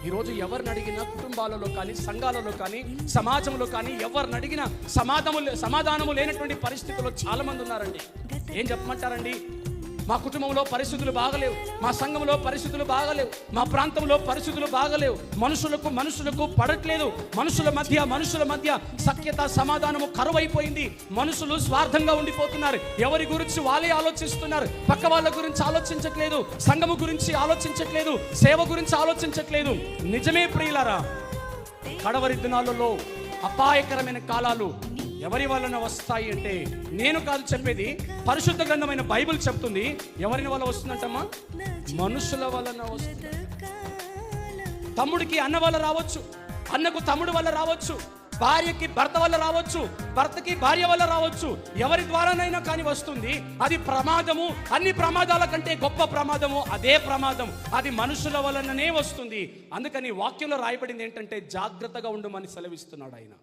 ఈరోజు ఎవరిని అడిగినా కుటుంబాలలో కానీ, సంఘాలలో కానీ, సమాజంలో కానీ ఎవరిని అడిగినా సమాధానము లేనటువంటి పరిస్థితుల్లో చాలా మంది ఉన్నారండి. ఏం చెప్పమంటారండి? మా కుటుంబంలో పరిస్థితులు బాగలేవు, మా సంఘంలో పరిస్థితులు బాగలేవు, మా ప్రాంతంలో పరిస్థితులు బాగలేవు, మనుషులకు పడట్లేదు, మనుషుల మధ్య సఖ్యత సమాధానము కరువైపోయింది, మనుషులు స్వార్థంగా ఉండిపోతున్నారు, ఎవరి గురించి వాళ్ళే ఆలోచిస్తున్నారు, పక్క వాళ్ళ గురించి ఆలోచించట్లేదు, సంఘము గురించి ఆలోచించట్లేదు, సేవ గురించి ఆలోచించట్లేదు. నిజమే ప్రియులారా, కడవరి దినాలలో అపాయకరమైన కాలాలు ఎవరి వలన వస్తాయి అంటే నేను కాదు చెప్పేది, పరిశుద్ధ గ్రంథమైన బైబిల్ చెప్తుంది. ఎవరిని వల్ల వస్తుందంటమ్మా? మనుషుల వలన వస్తుంది. తమ్ముడికి అన్న వల్ల రావచ్చు, అన్నకు తమ్ముడు వల్ల రావచ్చు, భార్యకి భర్త వల్ల రావచ్చు, భర్తకి భార్య వల్ల రావచ్చు. ఎవరి ద్వారానైనా కానీ వస్తుంది. అది ప్రమాదము, అన్ని ప్రమాదాల కంటే గొప్ప ప్రమాదము అదే ప్రమాదం, అది మనుషుల వలననే వస్తుంది. అందుకని వాక్యంలో రాయబడింది ఏంటంటే జాగ్రత్తగా ఉండమని సెలవిస్తున్నాడు ఆయన.